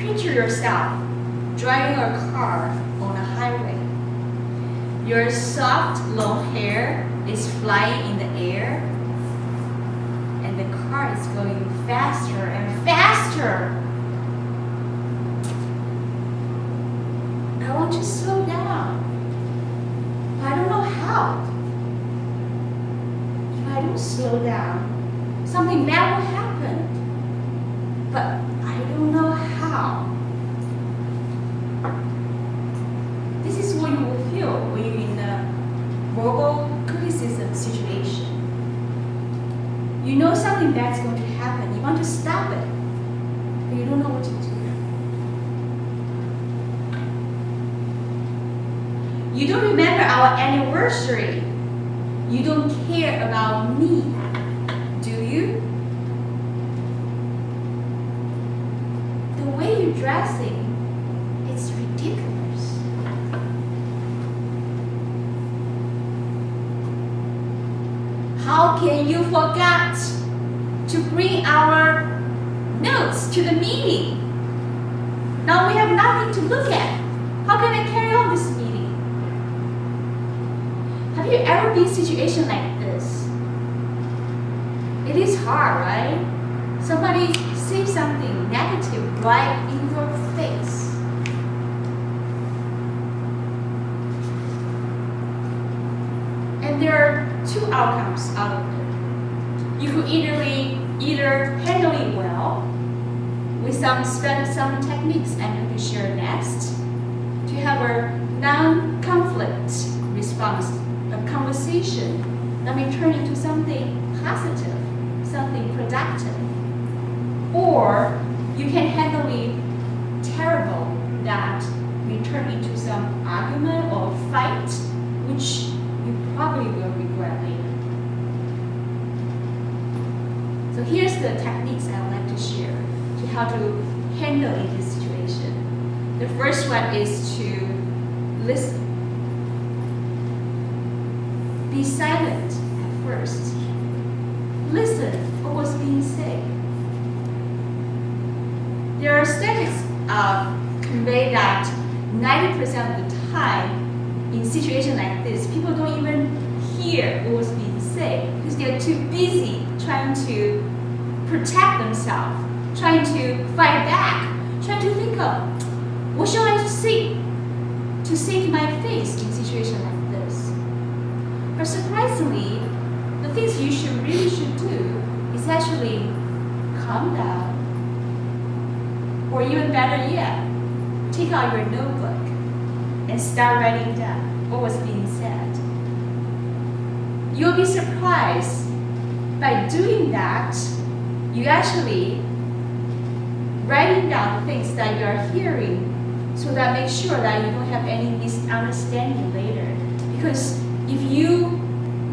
picture yourself driving a car on a highway. Your soft long hair is flying in the air, and the car is going faster and faster. I want to slow down, but I don't know how. If I don't slow down, something bad will happen, but I don't know how. This is what you will feel when you're in a verbal criticism situation. You know something bad's going to happen. You want to stop it, but you don't know what to do. You don't remember our anniversary. You don't care about me, do you? The way you're dressing, it's ridiculous. How can you forget to bring our notes to the meeting? Now we have nothing to look at. How can I carry on this meeting? Have you ever been in a situation like this? It is hard, right? Somebody says something negative right in your face. And there are two outcomes out of it. You could either handle it well with some techniques I'm going to share next to have a non-conflict response, a conversation that may turn into something positive, something productive. Or you can handle it terrible that may turn into some argument or fight, which you probably will regret later. So here's the techniques I would like to share to how to handle in this situation. The first one is to listen. Be silent at first. Listen for what's being said. There are statistics convey that 90% of the time in situations like this, people don't even hear what was being said because they're too busy trying to protect themselves, trying to fight back, trying to think of what shall I say to my face in a situation like this. But surprisingly, the things you really should do is actually calm down, or even better yet, take out your notebook and start writing down what was being said. You'll be surprised by doing that, you actually writing down things that you are hearing so that make sure that you don't have any misunderstanding later. Because if you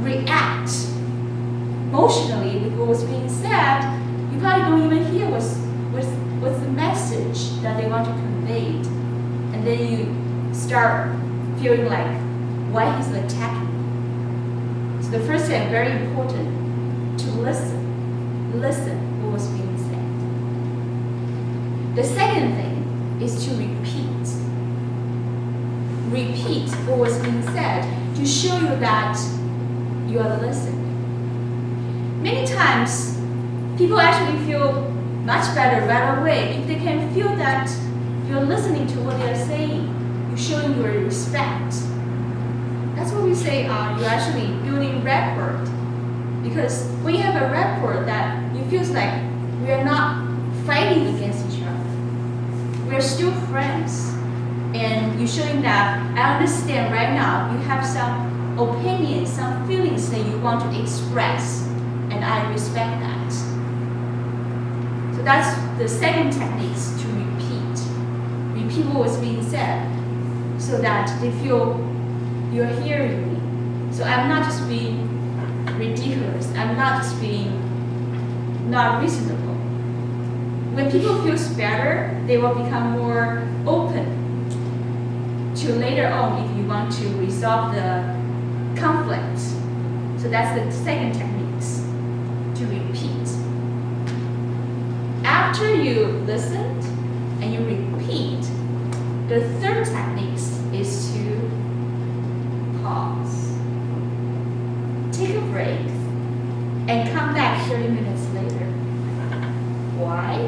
react emotionally with what was being said, you probably don't even hear what's the message that they want to convey. And then you start feeling like, why he's attacking me? So the first thing, very important, to listen. Listen what was being said. The second thing is to repeat. Repeat what was being said to show you that you are listening. Many times, people actually feel much better right away if they can feel that you're listening to what they're saying. You're showing your respect. That's what we say you're actually building rapport. Because when you have a rapport that it feels like we are not fighting against each other. We're still friends. And you're showing that I understand right now you have some opinions, some feelings that you want to express. And I respect that. So that's the second technique, to repeat. Repeat what was being said so that they feel you're hearing me. So I'm not just being ridiculous. I'm not just being not reasonable. When people feel better, they will become more open to later on if you want to resolve the conflict. So that's the second technique, to repeat. After you listened and and you repeat. The third technique is to pause. Take a break and come back 30 minutes later. Why?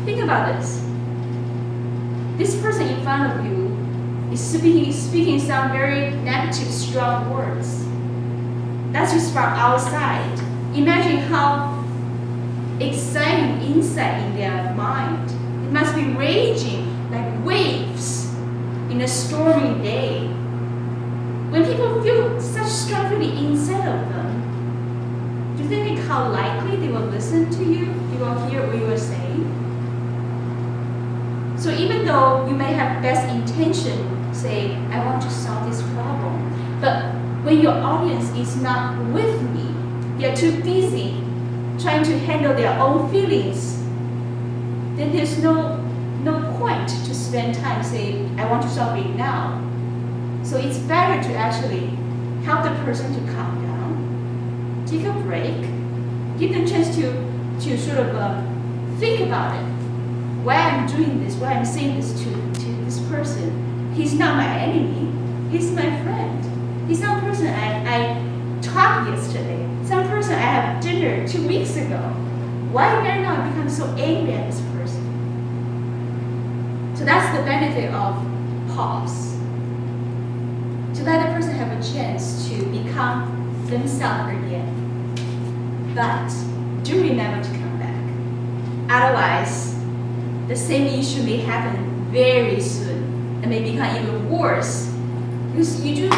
Think about this. This person in front of you is speaking some very negative, strong words. That's just from outside. Imagine how exciting inside in their mind. It must be raging like waves in a stormy day. When people feel such strong feeling inside of them, do you think how likely they will listen to you? They will hear what you are saying? So even though you may have best intention, say, I want to solve this problem, but when your audience is not with me, they are too busy trying to handle their own feelings, then there's no point to spend time saying, I want to solve it now. So it's better to actually help the person to calm down, take a break, give them a chance to sort of think about it. Why I'm doing this, why I'm saying this to this person. He's not my enemy, he's my friend. He's some person I talked yesterday, some person I had dinner 2 weeks ago. Why did I not become so angry at this person? So that's the benefit of pause. To let the person have a chance to become themselves again. But do remember to come back. Otherwise, the same issue may happen very soon and may become even worse. Because you do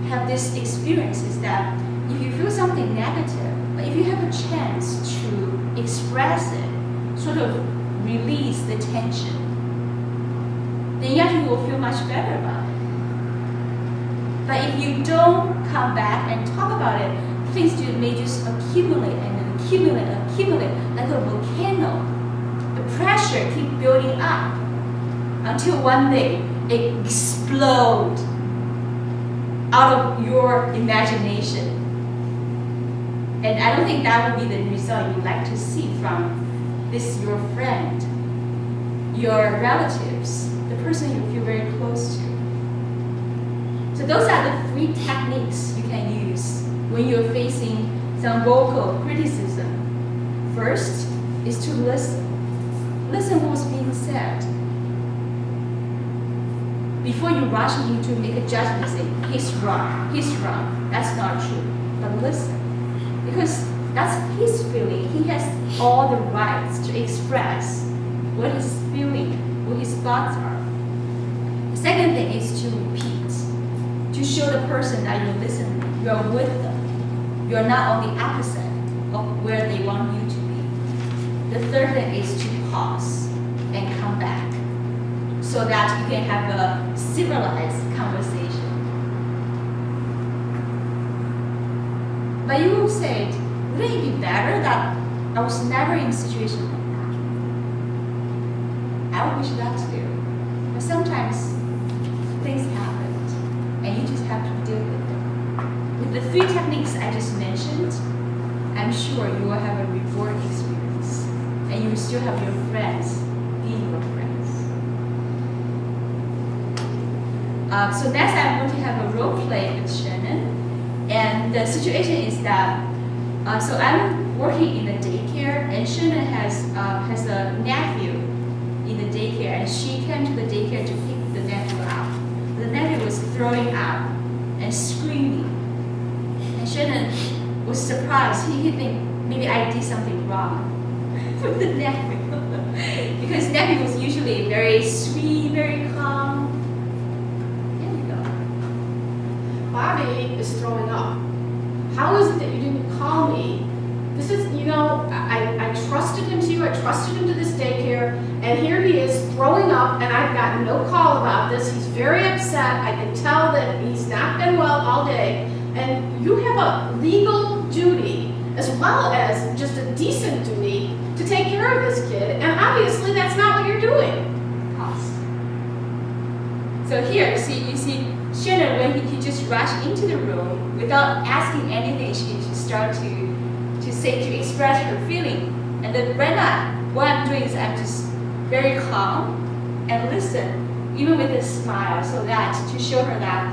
have these experiences that if you feel something negative, but if you have a chance to express it, sort of release the tension, then you actually will feel much better about it. But if you don't come back and talk about it, things may just accumulate and accumulate like a volcano. The pressure keeps building up until one day it explodes out of your imagination. And I don't think that would be the result you'd like to see from this your friend, your relatives, the person you feel very close to. So those are the 3 techniques you can use when you're facing some vocal criticism. First is to listen. Listen what's being said. Before you rush in to make a judgment and say, he's wrong. That's not true. But listen. Because that's his feeling. He has all the rights to express what he's feeling, what his thoughts are. The second thing is to repeat. To show the person that you're listening, you're with them. You're not on the opposite of where they want you to be. The third thing is to pause and come back so that you can have a civilized conversation. But you will say, wouldn't it be better that I was never in a situation like that? I wish that too. But sometimes things happen and you just have to deal with it. With the 3 techniques I just mentioned, I'm sure you will have a rewarding experience and you will still have your friends being your friends. So next I'm going to have a role play with Shannon. And the situation is that, so I'm working in a daycare and Shannon has a nephew in the daycare and she came to the daycare to pick the nephew up. The nephew was throwing up and screaming. And Shannon was surprised. He think maybe I did something wrong with the nephew. Because nephew was usually very sweet, very calm. Here we go. Bobby is throwing up. How is it that you didn't call me? This is, I trusted him to you, I trusted him to this daycare, and here he is throwing up, and I've gotten no call about this. He's very upset. I can tell that he's not been well all day, and you have a legal duty, as well as just a decent duty, to take care of this kid, and obviously that's not what you're doing. Pause. So here, you see Shannon, when he just rushed into the room without asking anything, she started to express her feeling. And then right now, what I'm doing is I'm just very calm and listen, even with a smile, so that to show her that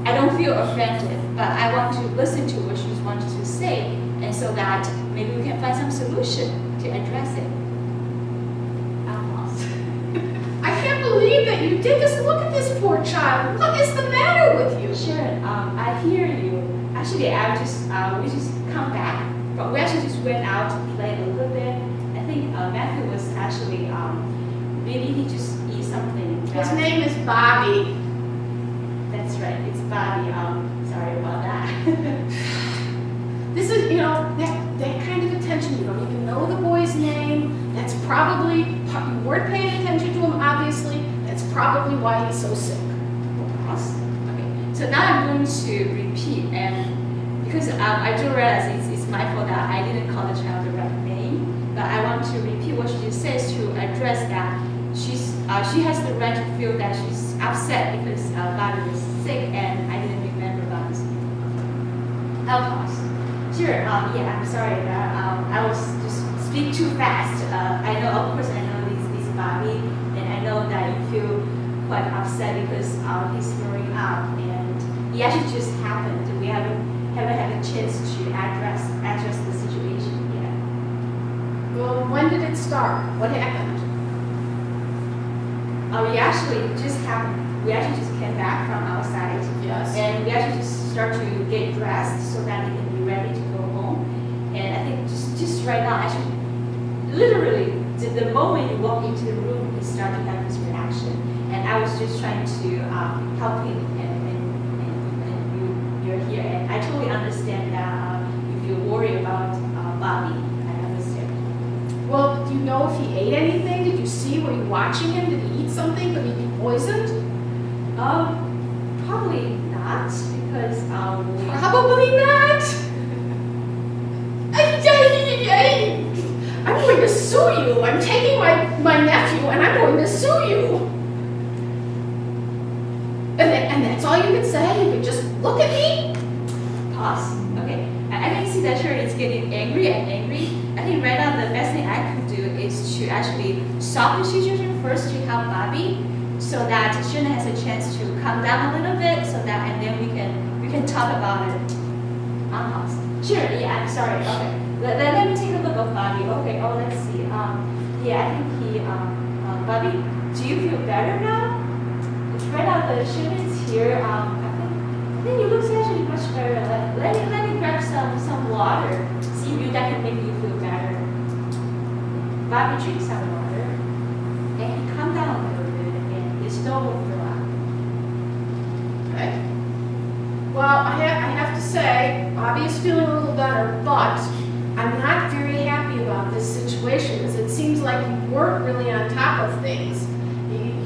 I don't feel offended, but I want to listen to what she wants to say, and so that maybe we can find some solution to address it. I'm lost. I can't believe that you did this. Look at this poor child. What is the matter with you? Sharon, I hear you. Actually, we just come back, but we actually just went out to play a little bit. I think Matthew was actually, maybe he just eat something. His name is Bobby. That's right, it's Bobby. Sorry about that. This is, that kind of attention. You don't even know the boy's name. That's probably, you weren't paying attention to him, obviously. That's probably why he's so sick. Okay, so now I'm going to repeat, and because I do realize it's my fault that I didn't call the child the right name, but I want to repeat what she says to address that she has the right to feel that she's upset because Bobby was sick and I didn't remember Bobby's name. I'll pause. Sure, yeah, I'm sorry that I was just speak too fast. I know, of course, I know this Bobby, and I know that you feel quite upset because he's throwing up, and it actually just happened. We haven't had a chance to address the situation yet. Well, when did it start? What happened? We actually just came back from outside. Yes. And we actually just start to get dressed so that we can be ready to go home. And I think just right now, actually, literally, the moment you walk into the room, he started to have this reaction. And I was just trying to help him, and you're here. And I totally understand that if you're worried about Bobby, I understand. Well, do you know if he ate anything? Did you see? Were you watching him? Did he eat something? Could he be poisoned? Probably not, because Probably not. I'm going to sue you. I'm taking my nephew and I'm going to sue you. And that's all you can say? You can just look at me? Pause. Okay. I can see that Sharon is getting angry and angry. I think right now the best thing I could do is to actually stop the situation first to help Bobby, so that Sharon has a chance to calm down a little bit, so that and then we can talk about it. Pause. Sure. Yeah. I'm sorry. Okay. Let me take a look at Bobby. Okay. Oh, let's see. Yeah. I think Bobby, do you feel better now? Right now the Sharon is here. I think you look actually much better. Let me grab some water. See if that can make you feel better. Bobby, drink some water. And calm down a little bit, and your stomach will fill up. Okay. Well, I have to say, Bobby is feeling a little better, but I'm not very happy about this situation because it seems like you weren't really on top of things.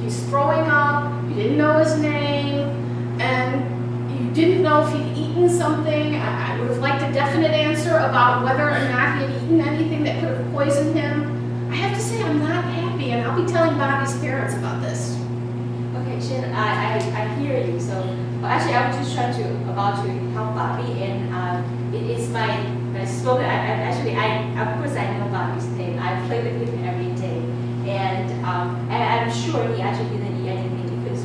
He's throwing up, you didn't know his name, and you didn't know if he'd eaten something. I would have liked a definite answer about whether or not he had eaten anything that could have poisoned him. I have to say I'm not happy, and I'll be telling Bobby's parents about this. Okay, Shannon, I hear you. So actually, I was just about to help Bobby, and it's my slogan. Of course I know Bobby's name. I play with him every day, and I'm sure he actually didn't eat anything because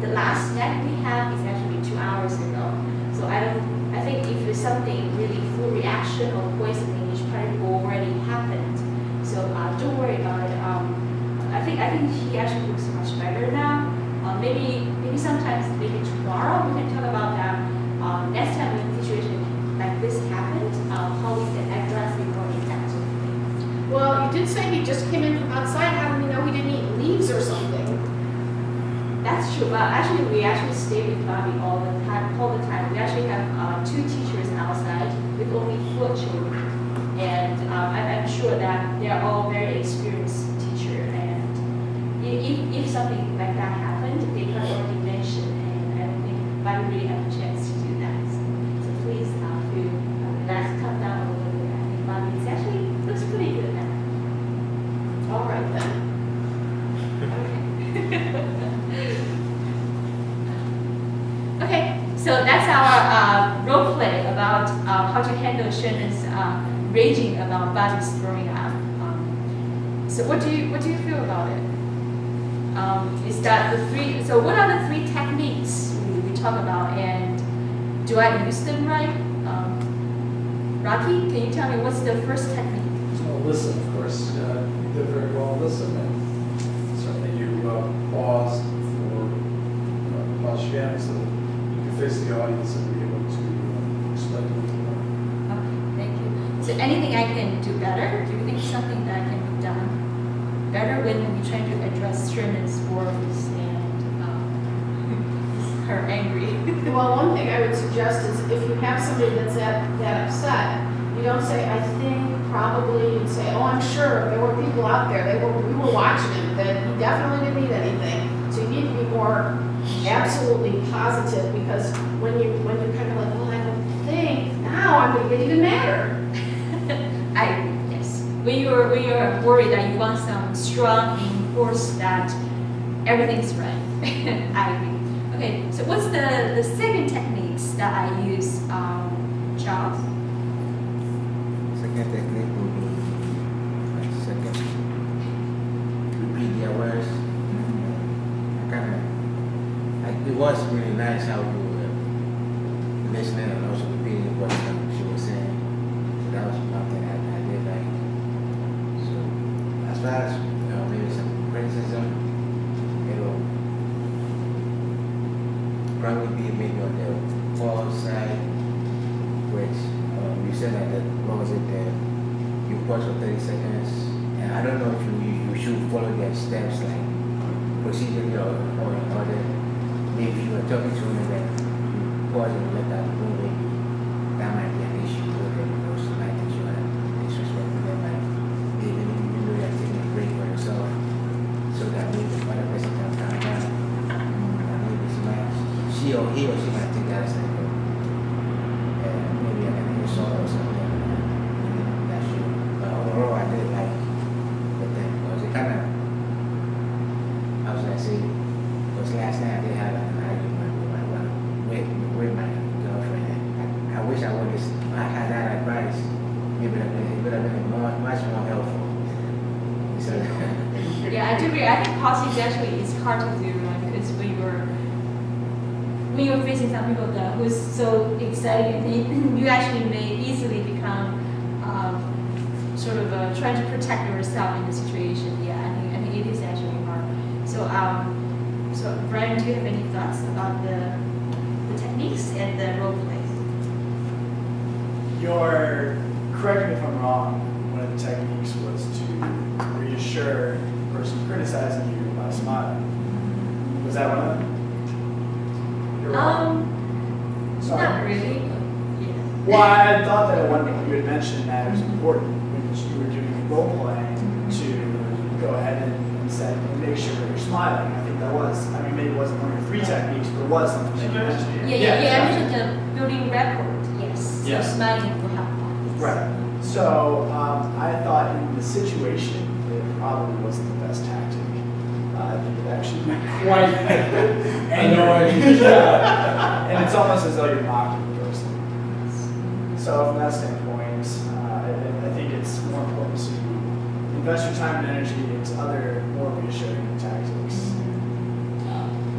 the last snack we have is actually 2 hours ago. So I think if there's something really full reaction or poisoning, it probably already happened. So don't worry about it. I think he actually looks much better now. Maybe tomorrow we can talk about that. Next time when a situation like this happened, how we can address it more effectively. Well, you did say he just came in from outside. How do we know he didn't eat leaves or something? That's true, but actually we stay with Bobby all the time. We actually have 2 teachers outside with only 4 children. And I'm sure that they're all very experienced teachers. And if something like that happened, they could already mention, and I don't think Bobby really have a chance to do that. So please feel relaxed, calm down a little bit. I think Bobby actually looks pretty good now. All right then. Okay, so that's our role play about how to handle Shannon's raging about Bobby's throwing up. So what do you feel about it? Is that the three? So what are the three techniques we talk about, and do I use them right? Rocky, can you tell me what's the first technique? Well, listen, of course. You did very well. Listen, and certainly you paused for pause again so that you can face the audience and be able to explain a little more. Okay, thank you. So anything I can do better? Do you think something that can be done better when we try to address Sherman's words and her angry? Well, one thing I would suggest is if you have somebody that's that upset, you don't say, I think, probably, and say, oh, I'm sure, there were people out there, we were watching him, that he definitely didn't need anything. So you need to be more absolutely positive, because when you're kind of like, well, I don't think, now I'm going to get even madder. Yes. When you're worried that you want some strong enforce that everything's right. I agree. Okay, so what's the second techniques that I use, Charles? Second technique will be repeat their words. It was really nice how you were listening and also repeating what she was saying. So that was something I did like. So as far as maybe some criticism, it'll probably be maybe on the false side, which you said that what was it there? You pause for 30 seconds, and I don't know if you should follow their steps like procedurally or in order. Maybe you were talking to him and then you pause and let that go. Maybe that might be an issue with them because you might think you are disrespecting them. Like maybe you know you're taking a break for yourself so that maybe the other person can calm down. And maybe she or he might think that as like maybe an insult or something. That should. But overall, I did like the thing because it kind of, how should I say? Because last night I did have an argument with my girlfriend. I wish I would have had that advice. It would have been much more helpful. So, Yeah, I do agree. I think pausing actually is hard to do because when you're facing some people who's so excited, you actually may easily become sort of trying to protect yourself in the situation. Yeah, I think it is actually hard. So Brian, do you have any thoughts about the techniques and the role play? Correct me if I'm wrong, one of the techniques was to reassure the person criticizing you by smiling. Was that one of them? You're wrong. Sorry. Not really. Yeah. Well, I thought that at one point you had mentioned that it was important when you were doing role playing to go ahead and make sure that you're smiling. I think that was, maybe it wasn't one of your three techniques, but it was something that you mentioned. Yeah, I mentioned the building rapport, yes. Yes. So smiling will help. Right. So I thought in the situation, it probably wasn't the best tactic. I think it actually went quite angry. Yeah. And it's almost as though you're mocking the person. So from that standpoint, I think it's more important to invest your time and energy into other more reassuring tactics.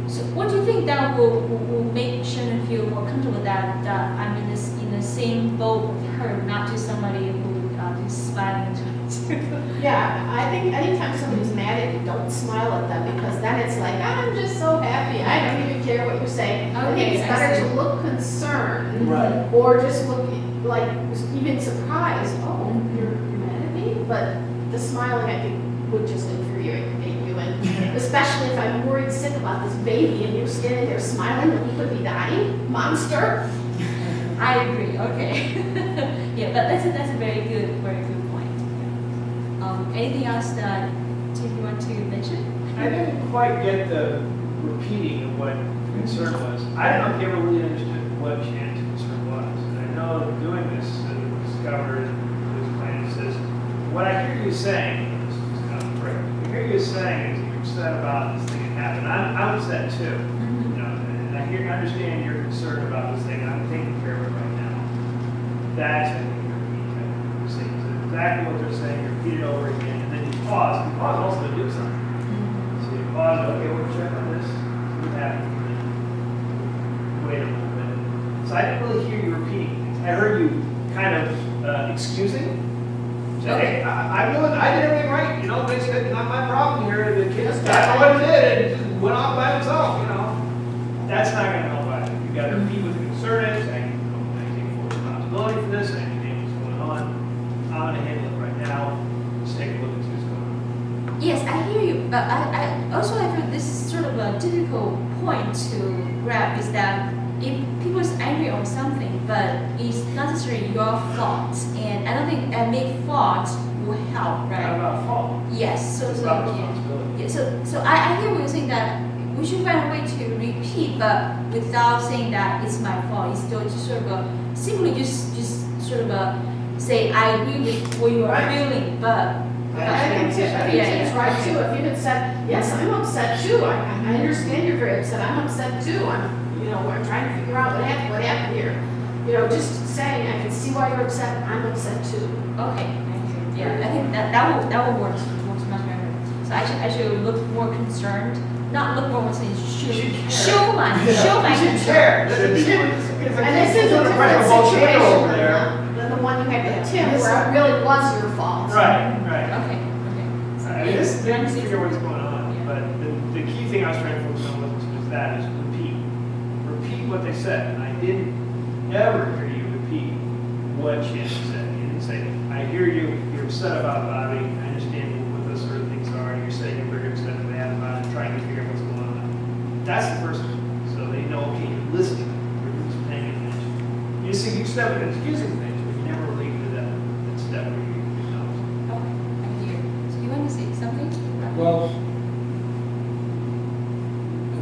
So what do you think that will make Shannon feel more comfortable that I'm in the same boat with her, not just somebody who is smiling to Yeah, I think anytime somebody's mad at you, don't smile at them, because then it's like, I'm just so happy, I don't even care what you're saying. I think it's better to look concerned, Right. or just look like even surprised. Oh, you're mad at me? But the smiling, I think, would just infuriate you, and especially if I'm worried sick about this baby and you're standing there smiling when you could be dying, monster. I agree. Okay. Yeah, but that's a very good point. Anything else that Tim you want to mention? I didn't quite get the repeating of what the concern was. I don't know if you ever really understood what Shannon's concern was. And I know that doing this, it was covered in this plan. It says, what I hear you saying, this is kind of correct. What I hear you saying is you're upset about this thing that happened. I'm upset too. You know, and I understand your concern about this thing, and I'm taking care of it right now. That's what you're saying. exactly what they're saying, you repeat it over again, and then you pause. You pause also to do something. So you pause, okay, we'll check on this, see what happens, and then wait a little bit. So I didn't really hear you repeating things. I heard you kind of excusing. Say, hey, I did everything right, you know, basically not my problem here. The kid's got what he did and went off by himself, you know. That's not going to help either. You got to repeat what the concern is, and I take full responsibility for this, and I understand what's going on. I'm going to handle it right now. Let's take a look and see what's going on. Yes, I hear you, but I also I feel this is sort of a difficult point to grab is that if people's angry on something, but it's not necessarily your fault, and I don't think admit fault will help, right? Not about fault. Yes, It's so about yeah. responsibility. Yeah, so I hear what you're saying that we should find a way to repeat, but without saying that it's my fault. It's still just sort of simply just sort of say I agree with what you are feeling, but I think Tim's right too. If you had said, yes, I'm upset too. I understand you're very upset. I'm upset too. I'm trying to figure out what happened here. You know, just saying, I can see why you're upset. I'm upset too. Okay, yeah, I think that will work much better. So I should look more concerned, not look more saying show my concern. Should be more. And this is a different situation than the one you had with Tim, where it really was your fault. Right. Okay. I mean, this thing to figure what's going on, but the key thing I was trying to focus on was that is repeat what they said, and I didn't ever hear you repeat what Shannon said. You didn't say, I hear you, you're upset about Bobby, I understand what those sort of things are, and you're saying you're very upset and mad about it, trying to figure out what's going on. That's the first one, so they know, okay, you're listening, you're just paying attention. You see, you step in excusing things, but you never really do that step where you acknowledge. Okay, I hear. So you want to say something? Well,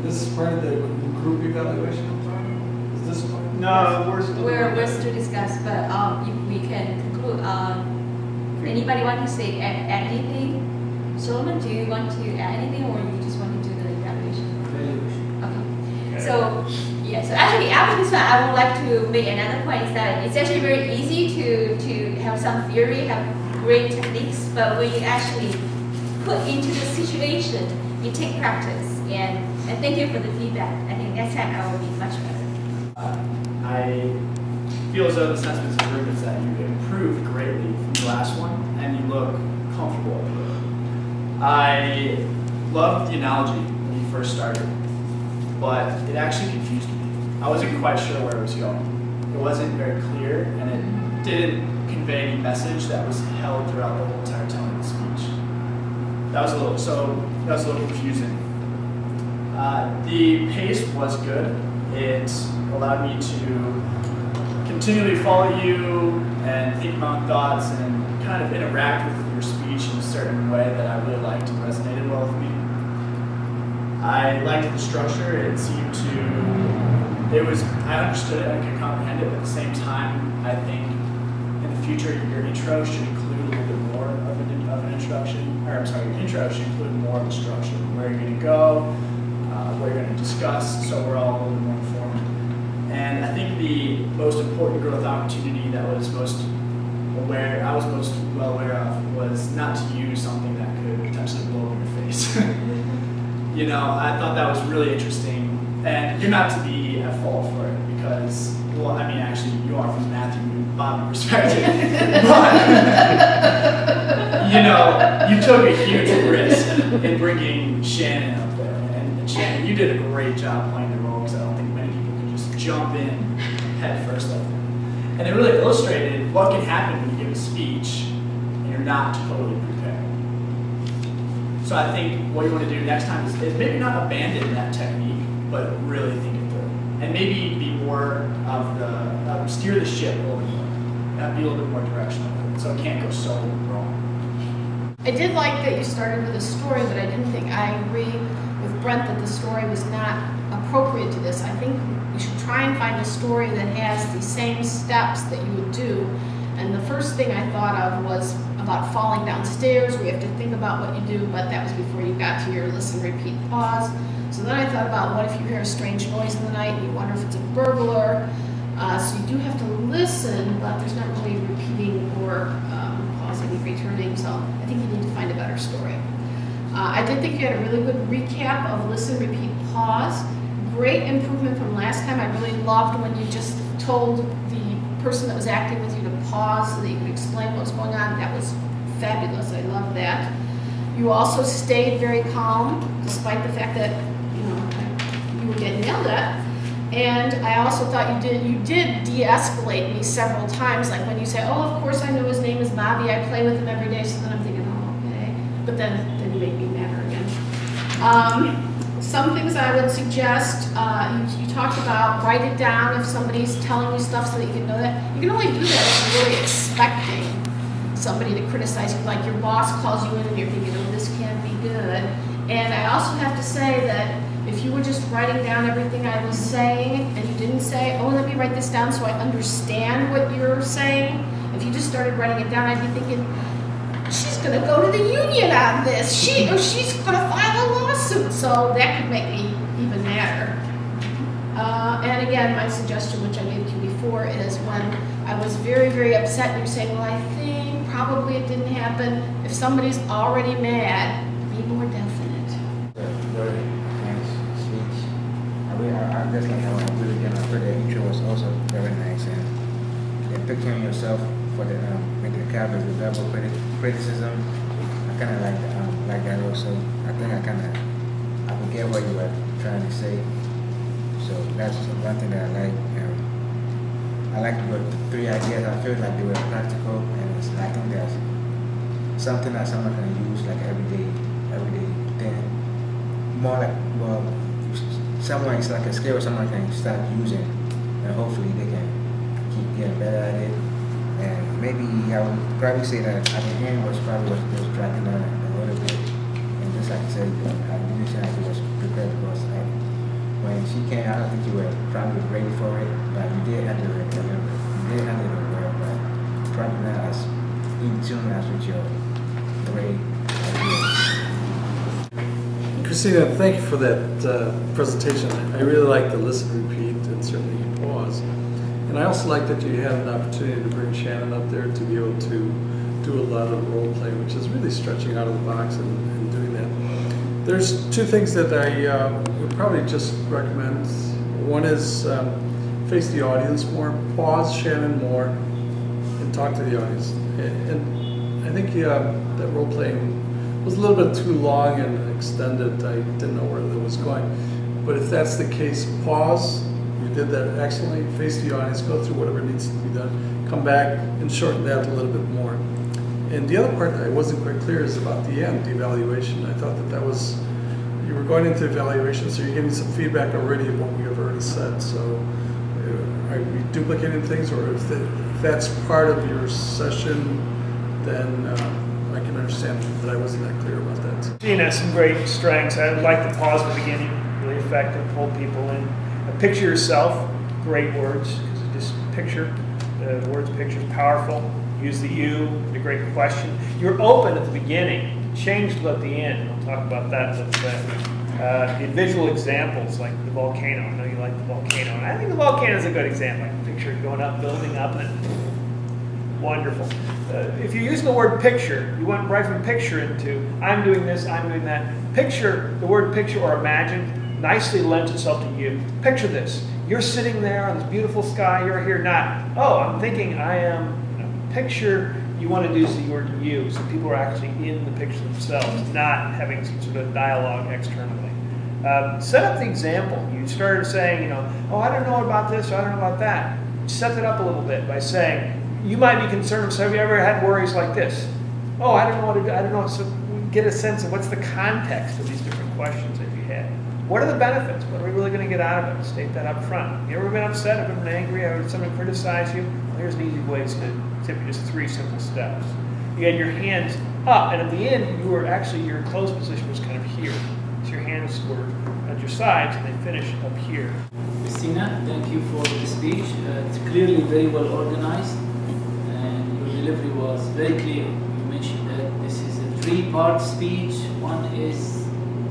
this is part of the group evaluation. Is this part? No, we're still. We're still discuss, but if we can conclude, anybody want to say add anything? Solomon, do you want to add anything, or you just want to do the evaluation? Okay. So actually after this one, I would like to make another point is that it's actually very easy to have some theory, have great techniques, but when you actually put into the situation, you take practice. And thank you for the feedback. I think next time I will be much better. I feel as though the sentiments of the group is that you improved greatly from the last one, and you look comfortable. I loved the analogy when you first started, but it actually confused me. I wasn't quite sure where it was going. It wasn't very clear, and it didn't convey any message that was held throughout the whole entire telling of the speech. That was a little confusing. The pace was good. It allowed me to continually follow you and think my own thoughts and kind of interact with your speech in a certain way that I really liked and resonated well with me. I liked the structure. It seemed I understood it, I could comprehend it, but at the same time, I think in the future your intro should include a little bit more of an introduction, or I'm sorry, your intro should include more of the structure, where you're going to go, what you're going to discuss, so we're all a little bit more informed. And I think the most important growth opportunity that I was most well aware of was not to use something that could potentially blow up in your face. You know, I thought that was really interesting, and you're not to be at fault for it because, well, I mean, actually, you are from Matthew and Bobby perspective, but you know, you took a huge risk in bringing Shannon up there, and Shannon, you did a great job playing the role because I don't think many people can just jump in head first like that. And it really illustrated what can happen when you give a speech and you're not totally prepared. So I think what you want to do next time is maybe not abandon that technique, but really think it through. And maybe be more of the, steer the ship a little bit more. Be a little bit more directional, so it can't go so wrong. I did like that you started with a story, but I didn't think I agree with Brent that the story was not appropriate to this. I think you should try and find a story that has the same steps that you would do. And the first thing I thought of was about falling downstairs. We have to think about what you do, but that was before you got to your listen, repeat, pause. So then I thought about what if you hear a strange noise in the night and you wonder if it's a burglar. So you do have to listen, but there's not really repeating or pausing returning, so I think you need to find a better story. I did think you had a really good recap of listen, repeat, pause. Great improvement from last time. I really loved when you just told the person that was acting with you to pause so that you could explain what was going on. That was fabulous. I love that. You also stayed very calm, despite the fact that you were getting yelled at. And I also thought you did de-escalate me several times, like when you say, "Oh, of course I know his name is Bobby. I play with him every day." So then I'm thinking, "Oh, okay," but then you make me madder again. Some things I would suggest, you talked about write it down if somebody's telling you stuff so that you can know that. You can only do that if you're really expecting somebody to criticize you, like your boss calls you in and you're thinking, "Oh, this can't be good." And I also have to say that if you were just writing down everything I was saying and you didn't say, "Oh, let me write this down so I understand what you're saying," if you just started writing it down, I'd be thinking, she's going to go to the union on this. She's going to file a lawsuit. So that could make me even madder. And again, my suggestion, which I gave to you before, is when I was very, very upset and you're saying, "Well, I think probably it didn't happen." If somebody's already mad, be more definite. Very nice speech. I just like how I really again, I thought the intro was also very nice, and picturing yourself for the making the characters with verbal criticism. I kind of like that also. I think I forget what you were trying to say. So that's one thing that I like. I like the 3 ideas. I feel like they were practical, and I think that's something that someone can use like everyday thing. More like, well, someone, it's like a skill someone can start using, and hopefully they can keep getting better at it. And maybe I would probably say that at the end was probably what was dragging down a little bit. And just like I said, I didn't say I was prepared because when she came, I don't think you were probably ready for it, but you did handle it. You did handle it well, but probably not as in tune as with your great ideas. Christina, thank you for that presentation. I really like the listen, repeat, and certainly pause. And I also like that you had an opportunity to bring Shannon up there to be able to do a lot of role play, which is really stretching out of the box and doing that. There's 2 things that I would probably just recommend. One is face the audience more, pause Shannon more, and talk to the audience. And I think that role playing was a little bit too long and extended. I didn't know where that was going. But if that's the case, pause. You did that excellently. Face the audience, go through whatever needs to be done, come back and shorten that a little bit more. And the other part that I wasn't quite clear is about the end, the evaluation. I thought that was, you were going into evaluation, so you're getting some feedback already of what we have already said. So are we duplicating things, or if that's part of your session, then I can understand that I wasn't that clear about that. Gene has some great strengths. I like the pause at the beginning, really effective, pull people in. Picture yourself, great words, because it just picture, the words picture is powerful. Use the you, the great question. You're open at the beginning, changed at the end. We'll talk about that a little bit. The visual examples, like the volcano. I know you like the volcano. And I think the volcano is a good example. I can picture it going up, building up, and then wonderful. If you're using the word picture, you went right from picture into I'm doing this, I'm doing that. Picture, the word picture or imagine, nicely lends itself to you. Picture this. You're sitting there on this beautiful sky, you're here not, oh, I'm thinking I am. Picture, you want to do the word you, so people are actually in the picture themselves, not having some sort of dialogue externally. Set up the example. You started saying, oh, I don't know about this, or I don't know about that. Set it up a little bit by saying, you might be concerned, so have you ever had worries like this? Oh, I don't know what to do, I don't know. So get a sense of what's the context of these different questions that you had. What are the benefits? What are we really going to get out of it? State that up front. You ever been upset, ever been angry, ever had someone criticize you? Well, here's an easy way to tip you, just 3 simple steps. You had your hands up, and at the end, your closed position was kind of here. So your hands were at your sides, and they finish up here. Christina, thank you for the speech. It's clearly very well organized, and your delivery was very clear. You mentioned that this is a 3-part speech. One is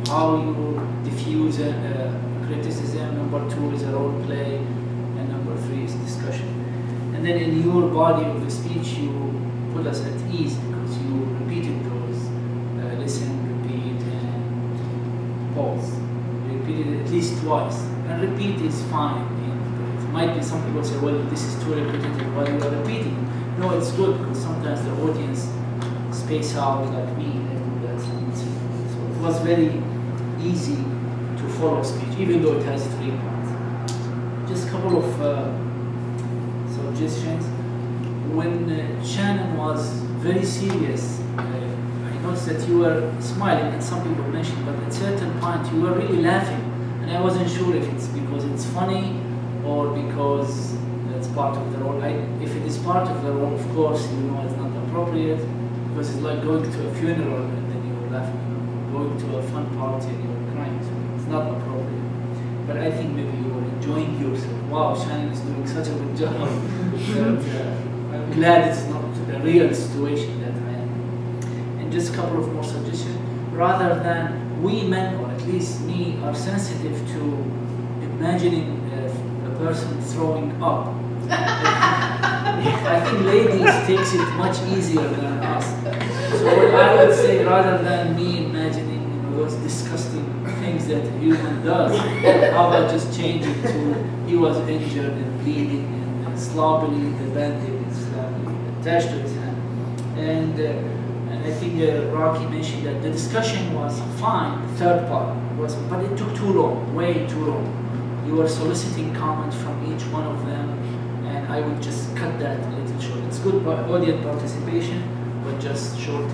how you diffuse a criticism, number 2 is a role play, and number 3 is discussion. And then in your body of the speech, you put us at ease because you repeated those, listen, repeat, and pause. Repeat it at least twice. And repeat is fine. It might be some people say, well, this is too repetitive while you are repeating. No, it's good because sometimes the audience space out like me. They do that sometimes. So it was very easy to follow speech, even though it has 3 parts. Just a couple of suggestions. When Shannon was very serious, I noticed that you were smiling, and some people mentioned, but at a certain point you were really laughing, and I wasn't sure if it's because it's funny or because it's part of the role. If it is part of the role, of course, you know it's not appropriate, because it's like going to a funeral and then you're laughing, going to a fun party and you're crying, so it's not appropriate. But I think maybe you were enjoying yourself. Wow, Shannon is doing such a good job. I'm glad it's not a real situation that I am. And just a couple of more suggestions. Rather than we men, or at least me, are sensitive to imagining a person throwing up. I think ladies takes it much easier than us. So I would say rather than me imagining those disgusting things that a human does, how about just change it to he was injured and bleeding and sloppily the bandage is attached to his hand. And I think Rocky mentioned that the discussion was fine, the third part was, but it took too long, way too long. You were soliciting comments from each one of them, and I would just cut that a little short. It's good audience participation, but just short.